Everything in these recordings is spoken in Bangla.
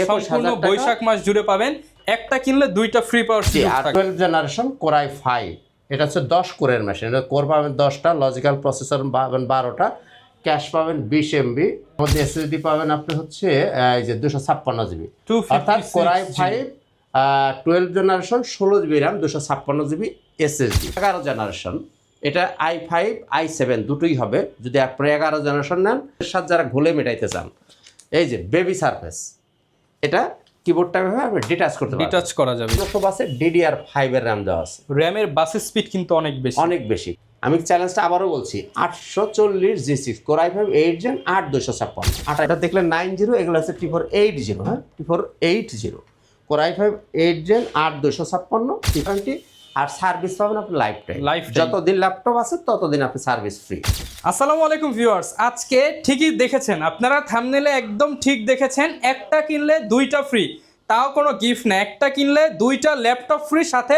সম্পূর্ণ বৈশাখ মাস জুড়ে পাবেন, একটা কিনলে দুইটা ফ্রি পাওয়ার সুযোগ থাকবে। 12 জেনারেশন Core i5, এটা হচ্ছে 10 কোরের মেশিন। এটা কোর পাবেন 10টা, লজিক্যাল প্রসেসর পাবেন 12টা, ক্যাশ পাবেন 20 MB, মধ্যে এসএসডি পাবেন আপনি হচ্ছে এই যে 256 জিবি, অর্থাৎ Core i5 12 generation 16 GB RAM 256 GB SSD. 11 generation, এটা i5 i7 দুটোই হবে যদি আপনি 11 জেনারেশন নেন। এর সাথে যারা ঘোলে মেটাইতে চান, এই যে বেবি সারফেস, এটা কিবোর্ডটা আপনি ডিটাচ করতে পারবেন, ডিটাচ করা যাবে। সব আছে DDR5 এর র্যাম দেওয়া আছে। র্যামের বাস স্পিড কিন্তু অনেক বেশি, অনেক বেশি। আমি চ্যালেঞ্জটা আবারও বলছি, 840 G6 Core i5 8 Gen 8256। এটা দেখলে 90, এগুলো আছে T480, হ্যাঁ T480 Core i5 8 Gen 8256 আর সার্ভিস পাবেন আপনি লাইফ টাইম। যতদিন ল্যাপটপ আছে ততদিন আপনি সার্ভিস ফ্রি। আসসালামু আলাইকুম ভিউয়ার্স, আজকে ঠিকই দেখেছেন, আপনারা থাম্বনেলে একদম ঠিক দেখেছেন, একটা কিনলে দুইটা ফ্রি, তাও কোনো গিফট না, একটা কিনলে দুইটা ল্যাপটপ ফ্রি, সাথে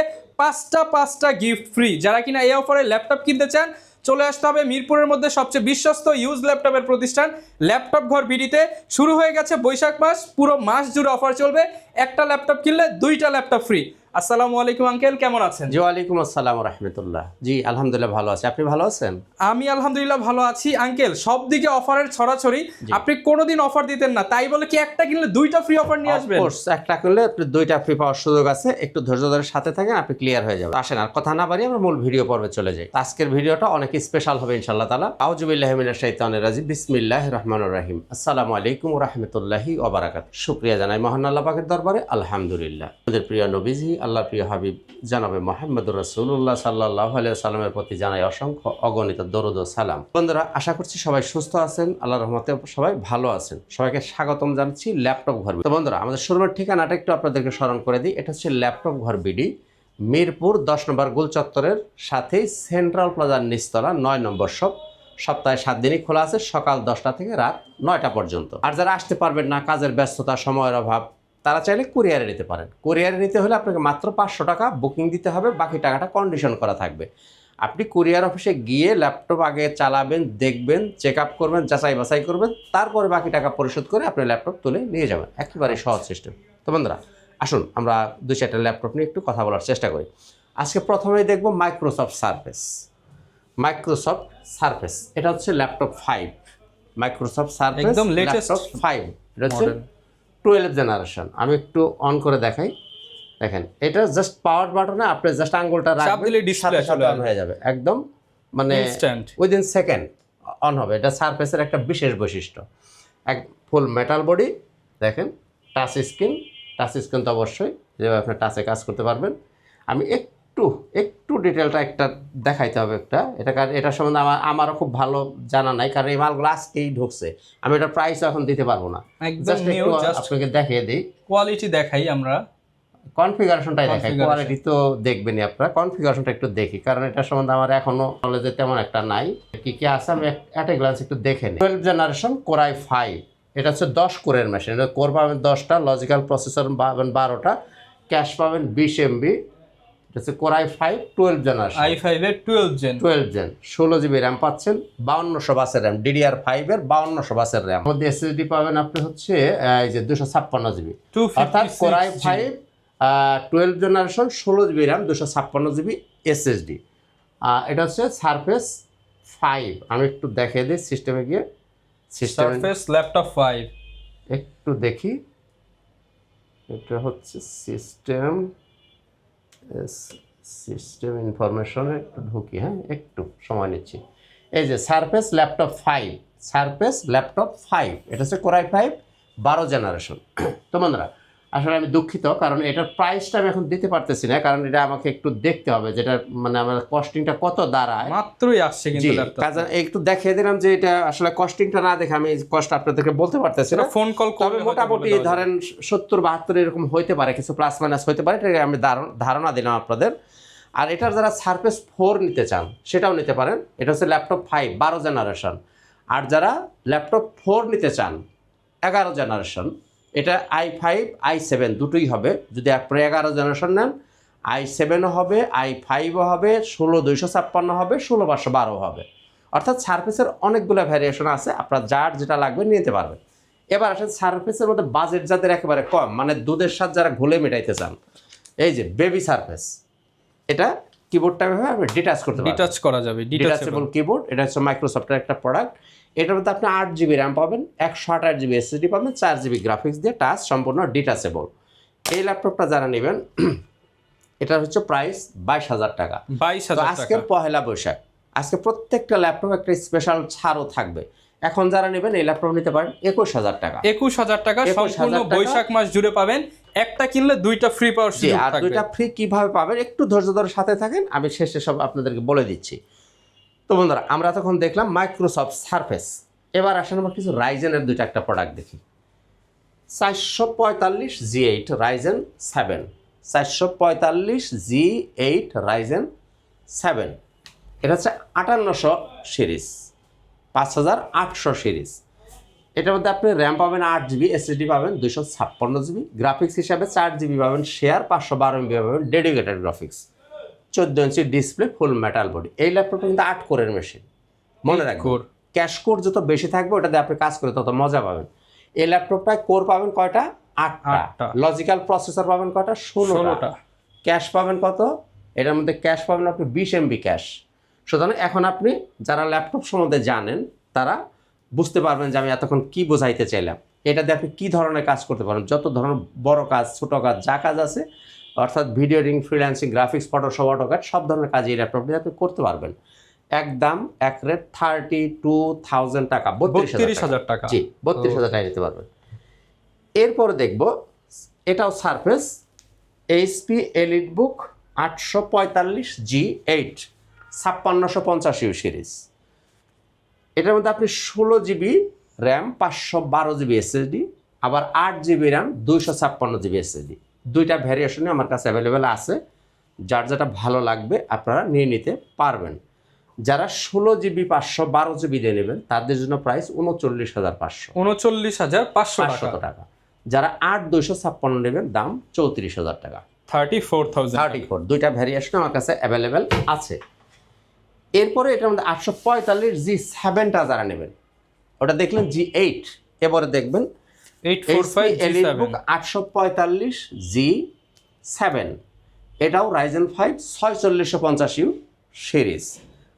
পাঁচটা গিফট ফ্রি। যারা কিনা এই অফারে ল্যাপটপ কিনতে চান চলে আসতে হবে মিরপুরের মধ্যে সবচেয়ে বিশ্বস্ত ইউজ ল্যাপটপের প্রতিষ্ঠান ল্যাপটপ ঘর বিডিতে। শুরু হয়ে গেছে বৈশাখ মাস, পুরো মাস জুড়ে অফার চলবে, একটা ল্যাপটপ কিনলে দুইটা ল্যাপটপ ফ্রি। আসসালামু আলাইকুম আঙ্কেল, কেমন আছেন? জি ওয়ালাইকুম আসসালাম রাহমাতুল্লাহ। জি আলহামদুলিল্লাহ ভালো আছি, আপনি ভালো আছেন? আমি আলহামদুলিল্লাহ ভালো আছি। আঙ্কেল, সব দিকে অফারের ছড়াছড়ি, আপনি কোনোদিন অফার দিতেন না, তাই বলে কি একটা কিনলে দুইটা ফ্রি অফার নিয়ে আসবেন? অফকোর্স, একটা কিনলে আপনি দুইটা ফ্রি পাওয়ার সুযোগ আছে। একটু ধৈর্য ধরে সাথে থাকেন, আপনি ক্লিয়ার হয়ে যাবেন। আসেন আর কথা না বাড়িয়ে আমরা মূল ভিডিও পর্বে চলে যাই। আজকের ভিডিওটা অনেক স্পেশাল হবে ইনশাআল্লাহ তাআলা। আউযু বিল্লাহি মিনাশ শাইতানির রাজিম, বিসমিল্লাহির রহমানির রহিম। আসসালামু আলাইকুম ওয়া রাহমাতুল্লাহি ওয়া বারাকাতুহু। শুকরিয়া জানাই মহান আল্লাহ পাকের দরবারে, আলহামদুলিল্লাহ। আমাদের প্রিয় নবীজি, আল্লাহর প্রিয় হাবিব জানাবে মুহাম্মদুর রাসূলুল্লাহ সাল্লাল্লাহু আলাইহি ওয়াসাল্লামের প্রতি জানাই অসংখ্য অগণিত দরুদ ও সালাম। বন্ধুরা, আশা করছি সবাই সুস্থ আছেন, আল্লাহর রহমতে সবাই ভালো আছেন। সবাইকে স্বাগতম জানাচ্ছি ল্যাপটপ ঘর। তো বন্ধুরা, আমাদের শোরুমের ঠিকানাটা একটু আপনাদেরকে স্মরণ করে দিই। এটা হচ্ছে ল্যাপটপ ঘর বিডি, মিরপুর 10 নম্বর গোল চত্বরের সাথেই সেন্ট্রাল প্লাজার নিচতলা 9 নম্বর শপ। সপ্তাহে 7 দিনই খোলা আছে, সকাল 10টা থেকে রাত 9টা পর্যন্ত। আর যারা আসতে পারবেন না, কাজের ব্যস্ততা, সময়ের অভাব, তারা চাইলে কুরিয়ারে নিতে পারেন। কুরিয়ারে নিতে হলে আপনাকে মাত্র 500 টাকা বুকিং দিতে হবে, বাকি টাকাটা কন্ডিশন করা থাকবে। আপনি কুরিয়ার অফিসে গিয়ে ল্যাপটপ আগে চালাবেন, দেখবেন, চেক আপ করবেন, যাচাই বাছাই করবেন, তারপরে বাকি টাকা পরিশোধ করে আপনি ল্যাপটপ তুলে নিয়ে যাবেন। একেবারে সহজ সিস্টেম। তো বন্ধুরা, আসুন আমরা 2-4টা ল্যাপটপ নিয়ে একটু কথা বলার চেষ্টা করি। আজকে প্রথমেই দেখব মাইক্রোসফট সারফেস। মাইক্রোসফট সারফেস, এটা হচ্ছে ল্যাপটপ 5, মাইক্রোসফট সারফেস একদম লেটেস্ট 5। এটা হচ্ছে 12 জেনারেশন। আমি একটু অন করে দেখাই। দেখেন, এটা জাস্ট পাওয়ার বাটনে আপনি জাস্ট আঙ্গুলটা রাখবেন, ডিসপ্লে অন হয়ে যাবে, একদম মানে ইনস্ট্যান্ট, উইদিন সেকেন্ড অন হবে। এটা সারফেসের একটা বিশেষ বৈশিষ্ট্য। এক ফুল মেটাল বডি, দেখেন টাচ স্ক্রিন। টাচ স্ক্রিন তো অবশ্যই, যেভাবে আপনি টাচে কাজ করতে পারবেন। আমি একটু ডিটেলটা একটা দেখাইতে হবে একটা, এটা কারণ এটা সম্বন্ধে আমারও খুব ভালো জানা নাই, কারণ এই মালগুলো আজকেই ঢুকছে। আমি এটার প্রাইসও এখন দিতে পারবো না, জাস্ট আপনাকে দেখিয়ে দিই। কোয়ালিটি দেখাই, আমরা কনফিগারেশনটাই দেখাই, কোয়ালিটি তো দেখবেনই আপনারা। কনফিগারেশনটা একটু দেখি, কারণ এটা সম্বন্ধে আমার এখনো নলেজে তেমন একটা নাই। কি কি আছে আমি অ্যাট এ গ্লান্স একটু দেখে নিই। 12 জেনারেশন Core i5, এটা হচ্ছে 10 কোরের মেশিন। এটা কোর পাবেন 10টা, লজিক্যাল প্রসেসর পাবেন 12টা, ক্যাশ পাবেন 20 MB। এটা হচ্ছে Core i5 12 জেনারেশন, i5 এর 12 জেন 16 জিবি র্যাম পাচ্ছেন, 5200 বাসের র্যাম, DDR5 এর 5200 বাসের র্যাম। মধ্যে এসএসডি পাবেন আপনি হচ্ছে এই যে 256 জিবি, অর্থাৎ Core i5 12 generation 16 GB RAM 256 GB SSD. এটা হচ্ছে সারফেস 5। আমি একটু দেখিয়ে দিই সিস্টেমে গিয়ে। সারফেস ল্যাপটপ 5 একটু দেখি। এটা হচ্ছে সিস্টেম ইনফরমেশনে একটু ঢুকি, হ্যাঁ একটু সময় নিচ্ছি। এই যে সারফেস ল্যাপটপ 5, সারফেস ল্যাপটপ 5, এটা হচ্ছে Core i5 12 জেনারেশন। তো বন্ধুরা, আসলে আমি দুঃখিত, কারণ এটার প্রাইসটা আমি এখন দিতে পারতেছি না, কারণ এটা আমাকে একটু দেখতে হবে যেটা মানে আমার কস্টিংটা কত দাঁড়ায়। মাত্রই আসছে কিন্তু ল্যাপটপ একটু দেখিয়ে দিলাম যে এটা আসলে কস্টিংটা না দেখে আমি কস্ট আপনাদেরকে বলতে পারতেছি না। ফোন কল করলে মোটামুটি ধরেন 70-72 এরকম হইতে পারে, কিছু প্লাস মাইনাস হইতে পারে, এটা আমি ধারণা দিলাম আপনাদের। আর এটার যারা সারফেস 4 নিতে চান সেটাও নিতে পারেন। এটা হচ্ছে ল্যাপটপ 5 12 জেনারেশন। আর যারা ল্যাপটপ 4 নিতে চান 11 জেনারেশন, এটা i5 i7 দুটোই হবে যদি আপনি 11 জেনারেশন নেন। i7ও হবে, i5ও হবে, 16256 হবে, 16512 হবে। অর্থাৎ সারফেসের অনেকগুলো ভ্যারিয়েশন আছে, আপনার যার যেটা লাগবে নিতে পারবেন। এবার আসেন সারফেসের মধ্যে বাজেট যাদের একেবারে কম, মানে দুধের সাথে যারা ঘুলে মেটাইতে চান, এই যে বেবি সারফেস, এটা কিবোর্ডটা আপনি ডিটাচ করতে পারবেন, ডিটাচ করা যাবে, ডিটাচেবল কিবোর্ড। এটা হচ্ছে মাইক্রোসফটের একটা প্রোডাক্ট। এটার মধ্যে আপনি 8GB র্যাম পাবেন, 128GB SSD পাবেন, 4GB গ্রাফিক্স দিয়ে, টাচ সম্পূর্ণ ডিটাচেবল। এই ল্যাপটপটা যারা নেবেন এটার হচ্ছে প্রাইস 22,000 টাকা। 22,000 টাকা। আজকের পহেলা বৈশাখ, আজকে প্রত্যেকটা ল্যাপটপ একটা স্পেশাল ছাড়ও থাকবে। এখন যারা নেবেন এই ল্যাপটপ নিতে পারেন 21,000 টাকা। 21,000 টাকা 21,000 সম্পূর্ণ টাকা। বৈশাখ মাস জুড়ে পাবেন। একটা কিনলে দুইটা ফ্রি পাওয়ার সুযোগ আর থাকবে। দুইটা ফ্রি কিভাবে পাবেন একটু ধৈর্য ধরে সাথে থাকেন, আমি শেষে সব আপনাদেরকে বলে দিচ্ছি। তো বন্ধুরা, আমরা তখন দেখলাম মাইক্রোসফট সারফেস। এবার আসেন আমরা কিছু রাইজেনের দুইটা একটা প্রোডাক্ট দেখি। 445 G8 রাইজেন 7, 445 G8 রাইজেন 7, এটা হচ্ছে 5800 সিরিজ, 5800 সিরিজ। এটার মধ্যে আপনি র্যাম পাবেন 8GB, SSD পাবেন 256GB, গ্রাফিক্স হিসাবে 4GB পাবেন শেয়ার, 512MB পাবেন ডেডিকেটেড গ্রাফিক্স, 14 ইঞ্চি ডিসপ্লে, ফুল মেটাল বডি। এই ল্যাপটপটা কিন্তু 8 কোরের মেশিন, মনে রাখবেন। ক্যাশ কোর যত বেশি থাকবে ওটাতে আপনি কাজ করে তত মজা পাবেন। এই ল্যাপটপটায় কোর পাবেন কয়টা? 8টা। লজিক্যাল প্রসেসর পাবেন কয়টা? 16টা। ক্যাশ পাবেন কত? এটার মধ্যে ক্যাশ পাবেন আপনি 20MB ক্যাশ। সুতরাং এখন আপনি যারা ল্যাপটপ সম্বন্ধে জানেন তারা বুঝতে পারবেন যে আমি এতক্ষণ কি বোঝাইতে চাইলাম। এটা দিয়ে আপনি কী ধরনের কাজ করতে পারেন, যত ধরনের বড় কাজ, ছোটো কাজ, যা কাজ আছে, অর্থাৎ video editing, freelancing, graphics, Photoshop, AutoCAD, সব ধরনের কাজ এই ল্যাপটপ দিয়ে আপনি করতে পারবেন। একদম এক রেট 32,000 টাকা, 32,000 টাকা। জি, 32,000 টাকা নিতে পারবেন। এরপরে দেখব এটাও surface, HP EliteBook 845 G8 5650 series. এটার মধ্যে আপনি 16GB র্যাম, 512GB SSD, আবার 8GB র্যাম, 256GB SSD, দুইটা ভ্যারিয়েশনে আমার কাছে অ্যাভেলেবেল আছে। যার যেটা ভালো লাগবে আপনারা নিয়ে নিতে পারবেন। যারা 16GB 512GB দিয়ে নেবেন তাদের জন্য প্রাইস 39,500, 39,500 টাকা। যারা 8/256 নেবেন দাম 34,000 টাকা, 34,000। দুইটা ভ্যারিয়েশন আমার কাছে অ্যাভেলেবেল আছে। এরপরে এটার মধ্যে 845 G7টা যারা নেবেন, ওটা দেখলেন G8, এবারে দেখবেন 845 G7 845 G7, এটাও Ryzen 5 4650U series,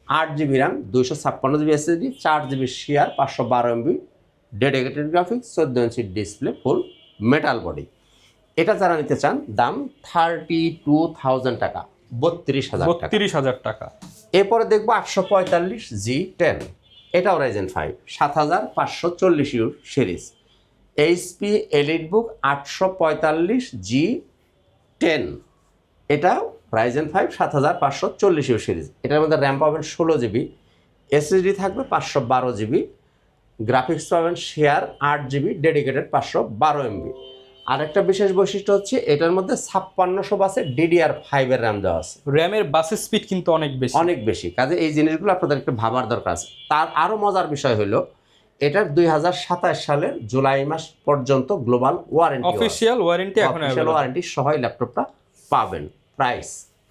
8GB RAM, 256GB SSD, 4GB share, 512MB dedicated graphics, 14 ইঞ্চি ডিসপ্লে, ফুল মেটাল বডি। এটা যারা নিতে চান দাম 32,000 টাকা, 32,000 টাকা। এরপরে দেখবো 845 G10, এটাও Ryzen 5 7540U series, HP EliteBook 845 G10, এটাও রাইজেন 5 7540U সিরিজ। এটার মধ্যে র্যাম পাবেন 16GB, SSD থাকবে 512GB, গ্রাফিক্স পাবেন শেয়ার 8GB, ডেডিকেটেড 512MB। আরেকটা বিশেষ বৈশিষ্ট্য হচ্ছে এটার মধ্যে 5600 বাসে DDR5 এর র্যাম দেওয়া আছে। র্যামের বাসের স্পিড কিন্তু অনেক বেশি। কাজে এই জিনিসগুলো আপনাদের একটু ভাবার দরকার আছে। তার আরও মজার বিষয় হলো এটার 2027 সালের জুলাই মাস পর্যন্ত গ্লোবাল ওয়ারেন্টি, অফিশিয়াল ওয়ারেন্টি এখন অফিশিয়াল ওয়ারেন্টি সহ ল্যাপটপটা পাবেন। প্রাইস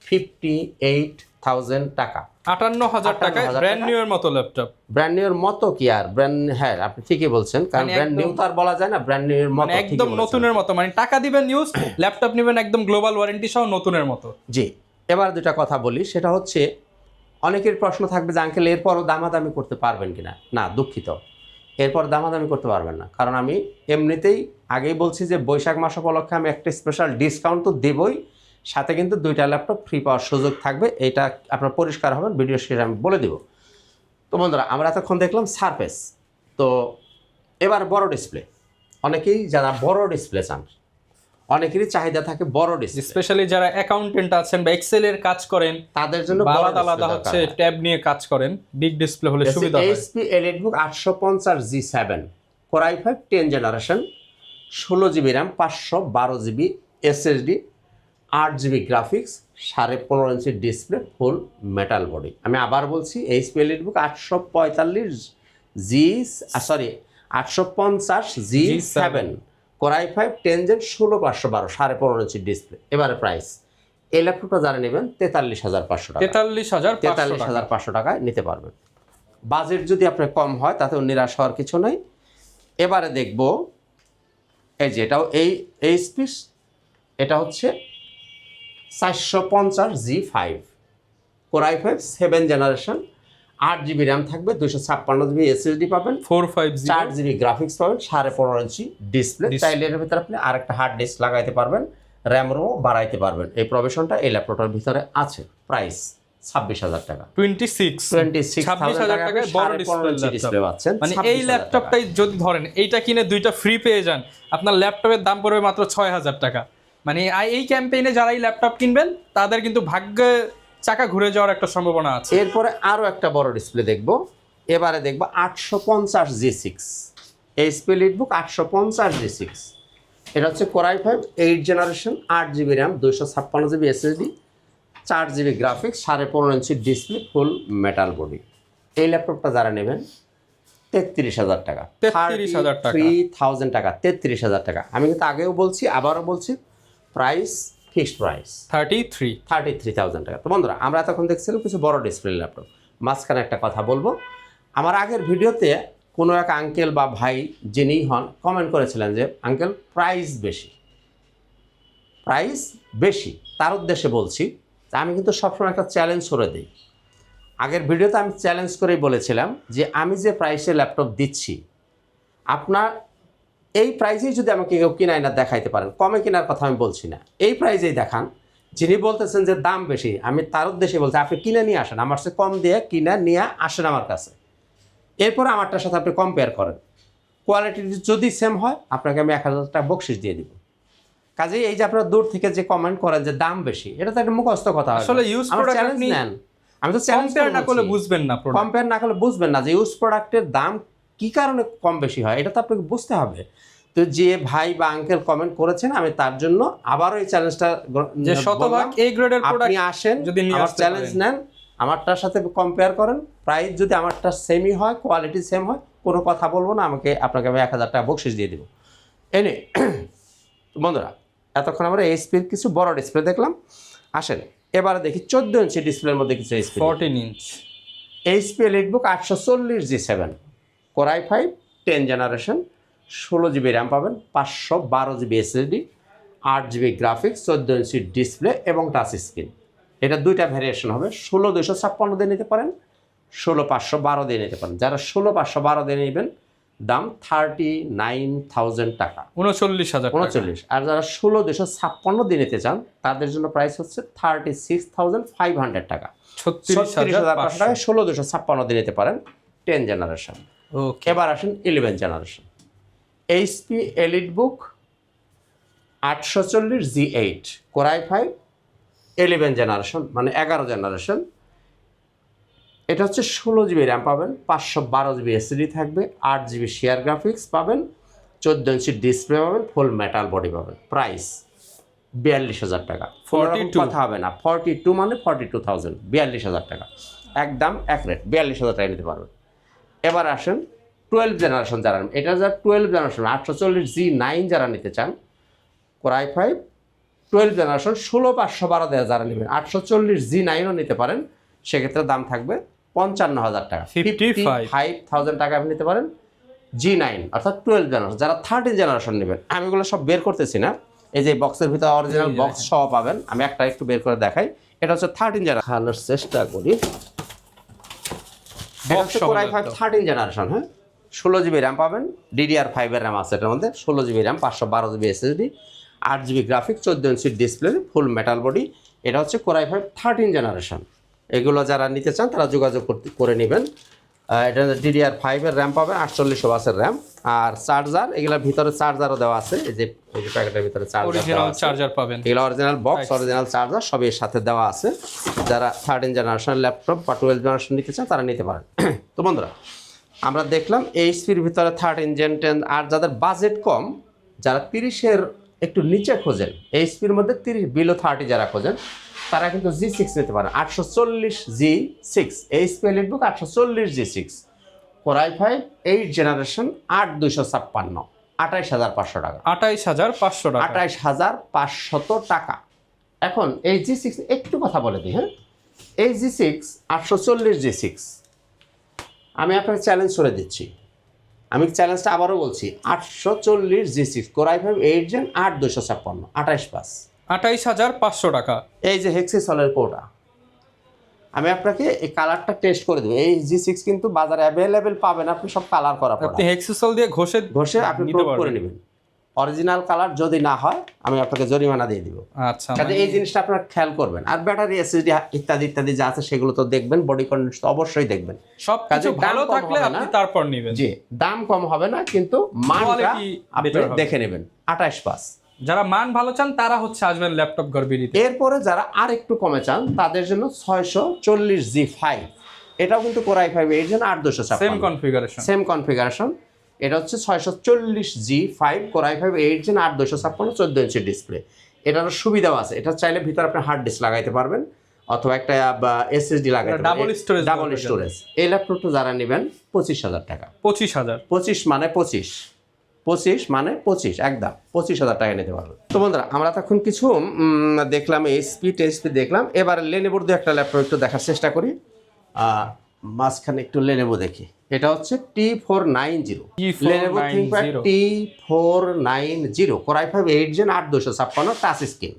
58,000 টাকা, 58,000 টাকায় ব্র্যান্ড নিউ এর মতো ল্যাপটপ। ব্র্যান্ড নিউ এর মতো কি আর ব্র্যান্ড, হ্যাঁ আপনি ঠিকই বলছেন, কারণ ব্র্যান্ড নিউ তো আর বলা যায় না, ব্র্যান্ড নিউ এর মতো একদম নতুনের মতো, মানে টাকা দিবেন নিউজ, ল্যাপটপ নেবেন একদম গ্লোবাল ওয়ারেন্টি সহ নতুনের মতো। জি, এবার দুটা কথা বলি, সেটা হচ্ছে অনেকের প্রশ্ন থাকবে যে আঙ্কেল এরপরও দামাদামি করতে পারবেন কিনা। না, দুঃখিত, এরপর দামাদামি করতে পারবেন না, কারণ আমি এমনিতেই আগেই বলছি যে বৈশাখ মাস উপলক্ষে আমি একটা স্পেশাল ডিসকাউন্ট তো দেবই, সাথে কিন্তু দুইটা ল্যাপটপ ফ্রি পাওয়ার সুযোগ থাকবে। এটা আপনার পরিষ্কার হবেন, ভিডিও শেষে আমি বলে দেব। তো বন্ধুরা, আমরা এতক্ষণ দেখলাম সারফেস। তো এবার বড় ডিসপ্লে, অনেকেই যারা বড় ডিসপ্লে চান, অনেকেরই চাহিদা থাকে বড় ডিসপ্লে, স্পেশালি যারা অ্যাকাউন্টেন্ট আছেন বা এক্সেল এর কাজ করেন তাদের জন্য আলাদা আলাদা হচ্ছে ট্যাব নিয়ে কাজ করেন, বিগ ডিসপ্লে হলে সুবিধা হয়। HP EliteBook 850 G7 Core i5 10 generation, 16GB RAM, 512GB SSD, 8GB graphics, 15.5 inch display, full metal body. আমি আবার বলছি HP EliteBook 850 G7 Core i5 10 gen, 16/512, 15.5 inch display. এবারে প্রাইস, এই ল্যাপটপটা যারা নেবেন 43,500 টাকা, 43,500 টাকায় নিতে পারবেন। বাজেট যদি আপনার কম হয় তাতেও নিরাশ হওয়ার কিছু নাই। এবারে দেখব এই যে এটাও এই স্পিস, এটা হচ্ছে 450G5 Core i5 7 generation, 8GB RAM থাকবে, 256GB SSD পাবেন, 450 4GB গ্রাফিক্স পাবেন, 15.5 ইঞ্চি ডিসপ্লে। চাইলে এর ভিতরে আপনি আরেকটা হার্ড ডিস্ক লাগাইতে পারবেন, র্যাম রোমও বাড়াইতে পারবেন। এই প্রভিশনটা এই ল্যাপটপটার ভিতরে আছে। প্রাইস 26,000 টাকা, 26,000 টাকায় বড় ডিসপ্লে পাচ্ছেন। মানে এই ল্যাপটপটাই যদি ধরেন এইটা কিনে দুইটা ফ্রি পেয়ে যান, আপনার ল্যাপটপের দাম পড়বে মাত্র 6,000 টাকা। মানে এই ক্যাম্পেইনে যারা এই ল্যাপটপ কিনবেন তাদের কিন্তু ভাগ্যে চাকা ঘুরে যাওয়ার একটা সম্ভাবনা আছে। এরপরে আরও একটা বড় ডিসপ্লে দেখব। এবারে দেখব 850G6 HP EliteBook 850G6। এটা হচ্ছে Core i5 8 generation, 8GB RAM, 256GB SSD, 4GB graphics, 15.5 inch display, full metal body. এই ল্যাপটপটা যারা নেবেন 33,000 টাকা, 33,000 টাকা, 3,000 টাকা, 33,000 টাকা। আমি কিন্তু আগেও বলছি, আবারও বলছি, প্রাইস ফিক্সড প্রাইস 33,000 টাকা। তো বন্ধুরা, আমরা এতক্ষণ দেখছিলাম কিছু বড় ডিসপ্লে ল্যাপটপ। মাঝখানে একটা কথা বলবো, আমার আগের ভিডিওতে কোনো এক আঙ্কেল বা ভাই যিনিই হন কমেন্ট করেছিলেন যে আঙ্কেল প্রাইস বেশি। তার উদ্দেশ্যে বলছি, আমি কিন্তু সবসময় একটা চ্যালেঞ্জ করে দিই। আগের ভিডিওতে আমি চ্যালেঞ্জ করেই বলেছিলাম যে আমি যে প্রাইসে ল্যাপটপ দিচ্ছি, আপনার এই প্রাইসেই যদি আমাকে কেউ কিনায় না দেখাইতে পারেন, কমে কেনার কথা আমি বলছি না, এই প্রাইসেই দেখান। যিনি বলতেছেন যে দাম বেশি, আমি তার উদ্দেশ্যে বলছি আপনি কিনে নিয়ে আসেন, আমার সাথে কম দিয়ে কিনে নিয়ে আসেন আমার কাছে। এরপরে আমারটার সাথে আপনি কম্পেয়ার করেন, কোয়ালিটি যদি সেম হয় আপনাকে আমি 1,000 টাকা বকশিস দিয়ে দিব। কাজেই এই যে আপনারা দূর থেকে যে কমেন্ট করেন যে দাম বেশি, এটা তো একটা মুখস্থ কথা। আসলে ইউজ প্রোডাক্ট চ্যালেঞ্জ নেন, আমি তো চ্যালেঞ্জ না করলে বুঝবেন না, কম্পেয়ার না করলে বুঝবেন না যে ইউজ প্রোডাক্টের দাম কি কারণে কম বেশি হয়, এটা তো আপনাকে বুঝতে হবে। তো যে ভাই বা আঙ্কেল কমেন্ট করেছেন, আমি তার জন্য আবারও এই চ্যালেঞ্জটা যে শতভাগ এ গ্রেডের প্রোডাক্ট আপনি আসেন, যদি আমার চ্যালেঞ্জ নেন, আমারটার সাথে কম্পেয়ার করেন, প্রাইস যদি আমারটা সেমই হয়, কোয়ালিটি সেম হয়, কোনো কথা বলবো না, আপনাকে আমি 1,000 টাকা বকশিস দিয়ে দেবো। এনে বন্ধুরা, এতক্ষণ আমরা এইচপির কিছু বড় ডিসপ্লে দেখলাম। আসেন এবারে দেখি 14 ইঞ্চি ডিসপ্লের মধ্যে কিছু HP. 14 inch HP EliteBook 840G7 Core i5 10 generation, 16GB RAM পাবেন, 512GB SSD, 8GB graphics, 14 inch display এবং টাচ স্ক্রিন। এটা দুইটা ভ্যারিয়েশন হবে, 16,256 দিয়ে নিতে পারেন, 16,512 দিয়ে নিতে পারেন। যারা 16,512 দিয়ে নেবেন দাম 39,000 টাকা, 39,000। আর যারা 16,256 দিয়ে নিতে চান তাদের জন্য প্রাইস হচ্ছে 36,500 টাকা, 36,500 টাকায় 16,256 দিয়ে নিতে পারেন 10 জেনারেশন। এবার আসেন 11 generation. HP EliteBook 840G8 Core i5 11 generation, মানে 11 জেনারেশন। এটা হচ্ছে 16GB র্যাম পাবেন, 512GB SSD থাকবে, 8GB শেয়ার গ্রাফিক্স পাবেন, 14 ইঞ্চি ডিসপ্লে পাবেন, ফুল মেটাল বডি পাবেন। প্রাইস 42,000 টাকা, কথা হবে না। 42 মানে 42,000, 42,000 টাকা, একদম এক রেট, 42,000 টাকা নিতে পারবেন। এবার আসেন 12 জেনারেশন যারা, এটা যারা 12 জেনারেশন 840G9 যারা নিতে চান, Core i5 12 জেনারেশন 16,512 দেওয়া যারা নেবেন, 840G9ও নিতে পারেন, সেক্ষেত্রে দাম থাকবে 55,000 টাকা, 55,000 টাকা আপনি নিতে পারেন G9, অর্থাৎ 12 জেনারেশন। যারা 13 জেনারেশন নেবেন, আমি এগুলো সব বের করতেছি না, এই যে বক্সের ভিতরে অরিজিনাল বক্স সহ পাবেন, আমি একটা একটু বের করে দেখাই। এটা হচ্ছে 13 জেনারেশন, চেষ্টা করি। Core i5 13 জেনারেশন, হ্যাঁ, 16GB র্যাম পাবেন, DDR5 এর র্যাম আছে এটার মধ্যে, 16GB RAM, 512GB SSD, 8GB graphics, 14 ইঞ্চি ডিসপ্লে, ফুল মেটাল বডি। এটা হচ্ছে Core i5 13 জেনারেশন। এগুলো যারা নিতে চান তারা যোগাযোগ করে নেবেন। এটা DDR5 এর র্যাম পাবেন, 4800 ওয়াটের র্যাম, আর চার্জার, এগুলোর ভিতরে চার্জারও দেওয়া আছে, এই যে প্যাকেটের ভিতরে চার্জার পাবেন, এগুলো অরিজিনাল বক্স, অরিজিনাল চার্জার সবই এর সাথে দেওয়া আছে। যারা 13 জেনারেশন ল্যাপটপ বা 12 জেনারেশন নিতে চান তারা নিতে পারেন। তো বন্ধুরা, আমরা দেখলাম এইচপির ভিতরে 13 Gen 10, আর যাদের বাজেট কম, যারা 30-এর একটু নিচে খোঁজেন, এইচপির মধ্যে 30 বিলো 30 যারা খোঁজেন, তারা কিন্তু G6 নিতে পারেন, 840G6 HP EliteBook 840G6 Core i5 8 generation, 8,256, 28,500 টাকা, 28,500 টাকা। এখন এই G6 একটু কথা বলে দিই, হ্যাঁ, এই G6 840G6 আমি আপনাকে চ্যালেঞ্জ করে দিচ্ছি, আমি চ্যালেঞ্জটা আবারও বলছি, 840 G6 Core i5 8 Gen 8256 28 pass 28,500 টাকা। এই যে হেক্সিসলের কোটা, আমি আপনাকে এই কালারটা টেস্ট করে দেবো। এই G6 কিন্তু বাজারে অ্যাভেলেবেল পাবেন, আপনি সব কালার করা আপনি প্রোডাক্ট হেক্সিসল দিয়ে ঘষে আপনি নিতে প্রুভ করে পারবেন। নেবেন। অরিজিনাল কালার যদি না হয় আমি আপনাকে জরিমানা দিয়ে দিব। আচ্ছা, কাজে এই জিনিসটা আপনারা খেয়াল করবেন। আর ব্যাটারি এসএসডি ইত্যাদি ইত্যাদি যা আছে সেগুলো তো দেখবেন, বডি কন্ডিশন তো অবশ্যই দেখবেন। সবকিছু কাজে দাম ভালো কম থাকলে হবে আপনি না। তারপর নেবেন। জি, দাম কম হবে না, কিন্তু মানটা Quality আপনি better হবে। দেখে নেবেন। 28 পাস। যারা মান ভালো চান তারা হচ্ছে আসবেন ল্যাপটপ ঘর বিডিতে। এরপরে যারা আর একটু কমে চান তাদের জন্য 640 G5, এটাও কিন্তু Core i5 8 Gen 8256 same configuration. Same configuration. এটা হচ্ছে 640 G5 Core i5 8 Gen 8256 14 inch display. এটার সুবিধাও আছে, এটা চাইলে ভিতরে আপনি হার্ড ডিস্ক লাগাইতে পারবেন অথবা একটা এসএসডি লাগাইতে পারবেন, ডাবল স্টোরেজ। Double storage. এই ল্যাপটপটা যারা নেবেন 25,000 টাকা। 25,000। 25 মানে 25 মানে 25, একদম 25,000 টাকা নিতে পারবেন। তো বন্ধুরা, আমরা তখন কিছু দেখলাম, এইচপি টেসপি দেখলাম। এবার লেনোভোর দিয়ে একটা ল্যাপটপ একটু দেখার চেষ্টা করি। মাঝখানে একটু লেনোভো দেখি। এটা হচ্ছে T490 Lenovo ThinkPad T490 Core i5 8 Gen 8256 touch screen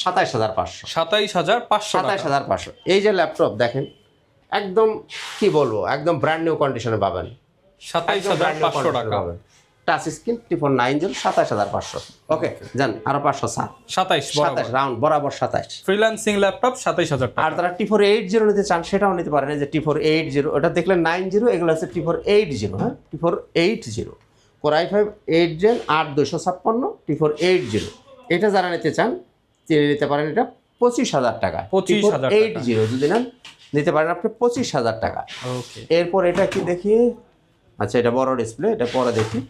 27,500। 27,500 টাকা। 27,500। এই যে ল্যাপটপ দেখেন, একদম কি বলবো, একদম ব্র্যান্ড নিউ কন্ডিশনে পাবেন। 27,500 টাকা। Touch screen T490 27,500। ওকে, যান আরো 500 ছাড়। 27 রাউন্ড বরাবর 27। ফ্রিল্যান্সিং ল্যাপটপ 27,000 টাকা। আর যারা T480 নিতে চান সেটাও নিতে পারেন। এই যে T480, ওটা দেখলেন 90, এগুলো হচ্ছে T480। হ্যাঁ, T480 Core i5 8 Gen 8256 T480। এটা যারা নিতে চান তিনি নিতে পারেন এটা 25,000 টাকা। 25,000 টাকা। T480 যদি নেন নিতে পারেন আপনি 25,000 টাকা। ওকে। এরপর এটা কি দেখি, আচ্ছা এটা বড় ডিসপ্লে, এটা পরে দেখি।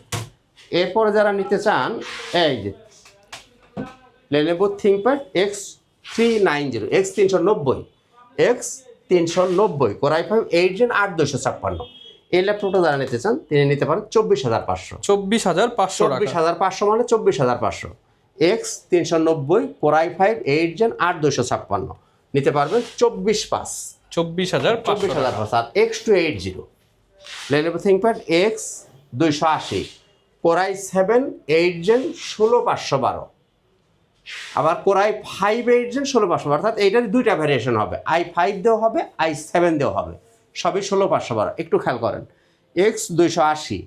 এরপরে যারা নিতে চান এই যে Lenovo ThinkPad X390 X390 Core i5 8 Gen 8256। এই ল্যাপটপটা যারা নিতে চান তিনি নিতে পারেন 24,500। 24,500 টাকা। 24,500 মানে 24,500। X390 Core i5 8 Gen 8256 নিতে পারবেন 24 পাস 24,500 টাকা। 24,500। আর X280 Lenovo ThinkPad X280 Core i7 8 Gen 16,512। আবার Core i5 8 Gen 16,512, অর্থাৎ এইটার দুইটা ভ্যারিয়েশন হবে, i5 দেওয়া হবে, i7 দেওয়া হবে, সবই 16,512। একটু খেয়াল করেন, X280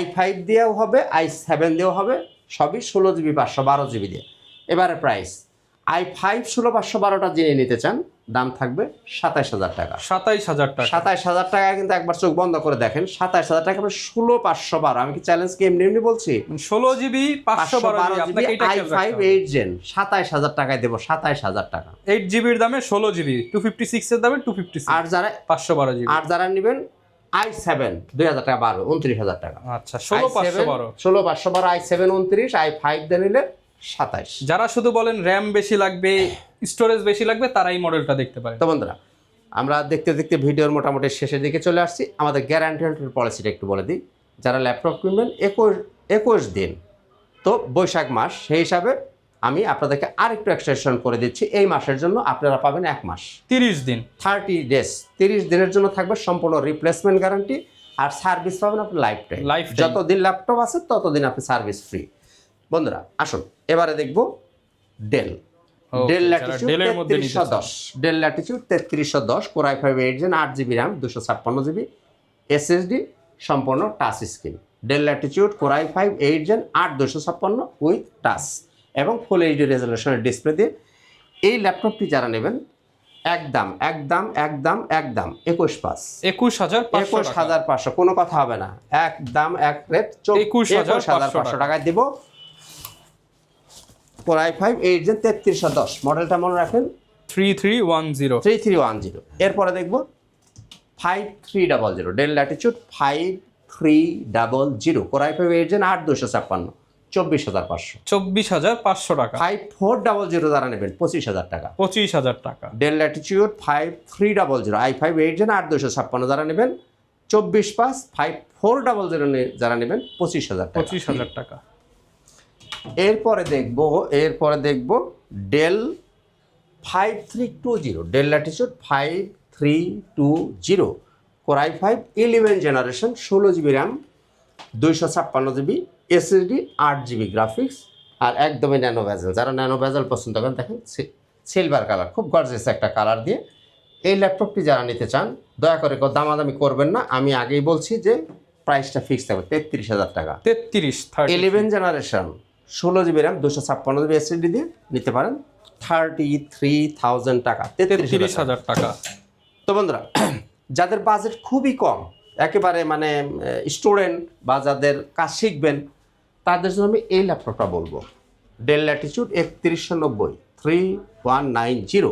i5 দেওয়াও হবে, i7 দেওয়া হবে, সবই 16GB 512GB দিয়ে। এবারে প্রাইস i5 16,512টা যিনি নিতে চান দাম থাকবে 27,000 টাকা। 27,000 টাকা। 27,000 টাকা কিন্তু একবার চোখ বন্ধ করে দেখেন, 27,000 টাকা 16,512। আমি কি চ্যালেঞ্জ কি এমনি বলছি? 16GB 512GB আপনাকে এটা খেয়াল i5 রাখতে হবে। 8 Gen 27,000 টাকায় দেবো, 27,000 টাকা। 8GB এর দামে 16GB, 256 এর দামে 256, আর যারা 512GB। নেবেন i7 2,000 টাকা বাড়বে, 29,000 টাকা। আচ্ছা, 16,512। 16,512 i7 29, i5 দিয়ে নিলে 27। যারা শুধু বলেন র্যাম বেশি লাগবে, স্টোরেজ বেশি লাগবে, তারা এই মডেলটা দেখতে পারে। তো বন্ধুরা, আমরা দেখতে দেখতে ভিডিওর মোটামুটি শেষের দিকে চলে আসছি। আমাদের গ্যারান্টি পলিসিটা একটু বলে দিই। যারা ল্যাপটপ কিনবেন 21 দিন, তো বৈশাখ মাস, সেই হিসাবে আমি আপনাদেরকে আরেকটু এক্সটেনশন করে দিচ্ছি। এই মাসের জন্য আপনারা পাবেন 1 মাস 30 দিন, 30 ডেজ। 30 দিনের জন্য থাকবে সম্পূর্ণ রিপ্লেসমেন্ট গ্যারান্টি, আর সার্ভিস পাবেন আপনি লাইফ টাইম। যতদিন ল্যাপটপ আছে ততদিন আপনি সার্ভিস ফ্রি। বন্ধুরা আসুন এবারে দেখবো del Latitude 3310 Core i5 8 Gen 8GB RAM 256GB SSD সম্পূর্ণ touch screen. Del Latitude Core i5 8 Gen 8256 with touch এবং ফুল এইচডি রেজলিউশনের ডিসপ্লে দিয়ে এই ল্যাপটপটি যারা নেবেন একদম 21 পাস 21,500, কোনো কথা হবে না, একদম এক রেট 21,500 টাকায় দিব। Core i5 8 Gen 3310, মডেলটা মনে রাখেন 3310। এরপরে দেখব 5300 del Latitude 5300 Core i5 8 Gen 8256 24,500। 24,500 টাকা। 5400 যারা নেবেন 25,000 টাকা। 25,000 টাকা। ডেল ল্যাটিটিউড 5300 i5 8 Gen 8256 যারা নেবেন 24 পাস। 5400 যারা নেবেন 25,000 টাকা। 25,000 টাকা। এরপরে দেখব Dell 5320 Dell latitude 5320 Core i5 11 generation 16GB RAM 256 GB SSD, 8 GB graphics, আর একদমই ন্যানো ভেজেল। যারা ন্যানো ভেজেল পছন্দ করেন দেখেন সিলভার কালার, খুব গর্জিয়াস একটা কালার দিয়ে এই ল্যাপটপটি যারা নিতে চান দয়া করে দামাদামি করবেন না। আমি আগেই বলছি যে প্রাইসটা ফিক্স থাকবে 33,000 টাকা। 33 11 generation 16 GB RAM 256 GB SSD দিয়ে নিতে পারেন 33,000 টাকা, 33,000 টাকা। তো বন্ধুরা, যাদের বাজেট খুবই কম, একেবারে মানে স্টুডেন্ট বা যাদের কাজ শিখবেন, তাদের জন্য আমি এই ল্যাপটপটা বলবো। Del Latitude 3190 3190,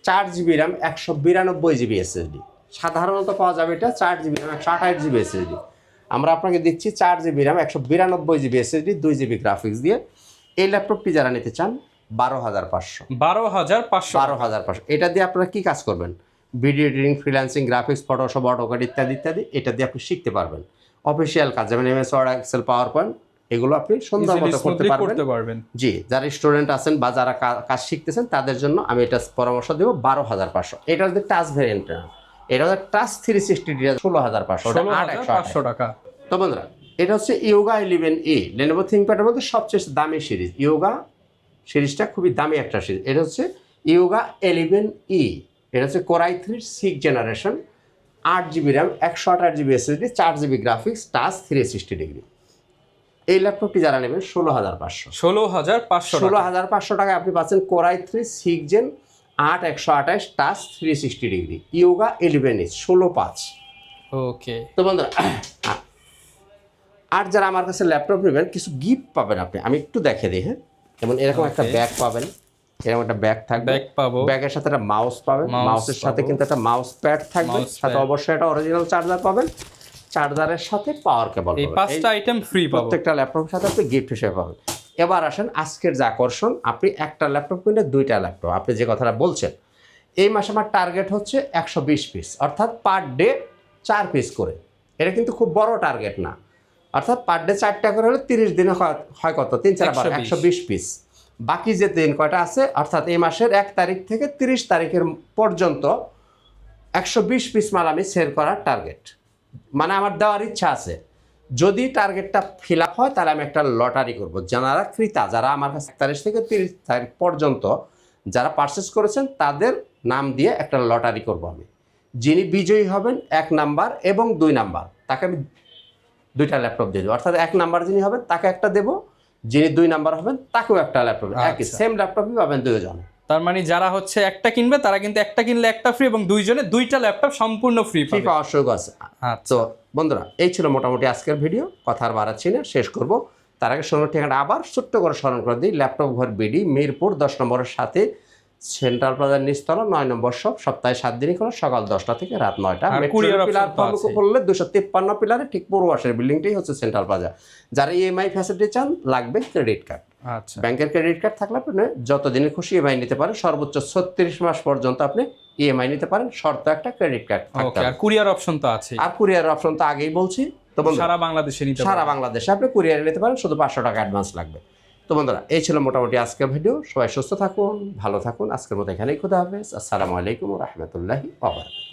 4 GB RAM 192 GB SSD. সাধারণত পাওয়া যাবে এটা 4 জিবি র্যাম 128 জিবি এসএসডি। আমরা আপনাকে দিচ্ছি 4 GB RAM 192 GB SSD, 2 GB graphics দিয়ে। এই ল্যাপটপটি যারা নিতে চান 12,500। 12,500। এটা দিয়ে আপনারা কি কাজ করবেন? Video editing, freelancing, graphics, Photoshop, AutoCAD ইত্যাদি ইত্যাদি এটা দিয়ে আপনি শিখতে পারবেন। অফিসিয়াল কাজ যেমন MS Word, Excel, PowerPoint, এগুলো আপনি সুন্দর মতো করতে পারবেন। জি, যারা স্টুডেন্ট আছেন বা যারা কাজ শিখতেছেন তাদের জন্য আমি এটা পরামর্শ দেবো 12,500। এটা যদি টাচ ভেরিয়েন্ট না, এটা হচ্ছে টাচ 360 ডিগ্রি 16,500, 8,108 টাকা। তো বন্ধুরা, এটা হচ্ছে ইয়োগা 11E, Lenovo ThinkPad এর মধ্যে সবচেয়ে দামি সিরিজ। ইয়োগা সিরিজটা খুবই দামি একটা সিরিজ। এটা হচ্ছে ইয়োগা 11E, এটা হচ্ছে Core i3 6th generation, 8 GB RAM 128 GB SSD, 4 GB graphics, touch 360 degree. এই ল্যাপটপটি যারা নেবেন 16,500। 16,500 টাকায় আপনি পাচ্ছেন Core i3 6th gen 8/128 touch 360 degree, Yoga 11E 16,500। Okay. তো বন্ধুরা, আর যারা আমার কাছে ল্যাপটপ নেবেন কিছু গিফট পাবেন আপনি, আমি একটু দেখে দিই। হ্যাঁ, যেমন এরকম একটা ব্যাগ পাবেন, এরকম একটা ব্যাগ থাকবে, ব্যাগের সাথে একটা মাউস পাবেন, মাউসের সাথে কিন্তু একটা মাউস প্যাড থাকবে, সাথে অবশ্যই একটা অরিজিনাল চার্জার পাবেন, চার্জারের সাথে পাওয়ার কেবল পাবেন। এই 5টা আইটেম ফ্রি পাবেন প্রত্যেকটা ল্যাপটপের সাথে আপনি গিফট হিসেবে পাবেন। এবার আসেন আজকের যে আকর্ষণ, আপনি একটা ল্যাপটপ কিনলে 2টা ল্যাপটপ। আপনি যে কথাটা বলছেন, এই মাসে আমার টার্গেট হচ্ছে 120 পিস, অর্থাৎ পার ডে 4 পিস করে। এটা কিন্তু খুব বড় টার্গেট না, অর্থাৎ পার ডে 4টা করে হলে 30 দিনে হয় কত? 3-4 বার 120 পিস। বাকি যে দিন কয়টা আছে, অর্থাৎ এই মাসের 1 তারিখ থেকে 30 তারিখের পর্যন্ত 120 পিস মাল আমি সেল করার টার্গেট, মানে আমার দেওয়ার ইচ্ছা আছে। যদি টার্গেটটা ফিল আপ হয় তাহলে আমি একটা লটারি করব। যারা ক্রেতা, যারা আমার কাছে 1 তারিখ থেকে 30 তারিখ পর্যন্ত যারা পারচেস করেছেন তাদের নাম দিয়ে একটা লটারি করব আমি। যিনি বিজয়ী হবেন 1 নাম্বার এবং 2 নাম্বার, তাকে আমি 2টা ল্যাপটপ দিয়ে দেবো। অর্থাৎ 1 নাম্বার যিনি হবেন তাকে একটা দেবো, যিনি 2 নাম্বার হবেন তাকেও একটা ল্যাপটপ, একই সেম ল্যাপটপই পাবেন 2 জন। তার মানে যারা হচ্ছে একটা কিনবে তারা কিন্তু একটা কিনলে একটা ফ্রি এবং 2 জনে 2টা ল্যাপটপ সম্পূর্ণ ফ্রি পাওয়ার সুযোগ আছে। তো বন্ধুরা, এই ছিল মোটামুটি আজকের ভিডিও। কথা আর বাড়াচ্ছি না, শেষ করব। তার আগে শোনার ঠিকানা আবার ছোট্ট করে স্মরণ করে দিই। ল্যাপটপ ঘর বিডি, মিরপুর 10 নম্বরের সাথে, সেন্ট্রাল প্লাজার নিচতলা, 9 নম্বর শপ, সপ্তাহে 7 দিনই খোলা, সকাল 10টা থেকে রাত 9টা। পিলার পড়লে 253 পিলারে ঠিক পূর্বাশের বিল্ডিংটাই হচ্ছে সেন্ট্রাল প্লাজা। যারা ইএমআই ফ্যাসিলিটি চান, লাগবে ক্রেডিট কার্ড। আচ্ছা, ব্যাংকের ক্রেডিট কার্ড থাকলে আপনি যতদিনে খুশি ইএমআই নিতে পারেন, সর্বোচ্চ 36 মাস পর্যন্ত আপনি ইএমআই নিতে পারেন, শর্ত একটা ক্রেডিট কার্ড থাকতে হবে। আর কুরিয়ার অপশন তো আছে। আর কুরিয়ার অপশন তো আগেই বলছি। তো বন্ধুরা, সারা বাংলাদেশে নিতে পারেন, সারা বাংলাদেশে আপনি কুরিয়ারে নিতে পারেন, শুধু 500 টাকা অ্যাডভান্স লাগবে। তো বন্ধুরা, এই ছিল মোটামুটি আজকের ভিডিও। সবাই সুস্থ থাকুন, ভালো থাকুন। আজকের মতো এখানেই, খুদা হাফেজ। আসসালামু আলাইকুম ওয়া রাহমাতুল্লাহি ওয়া বারাকাতুহু।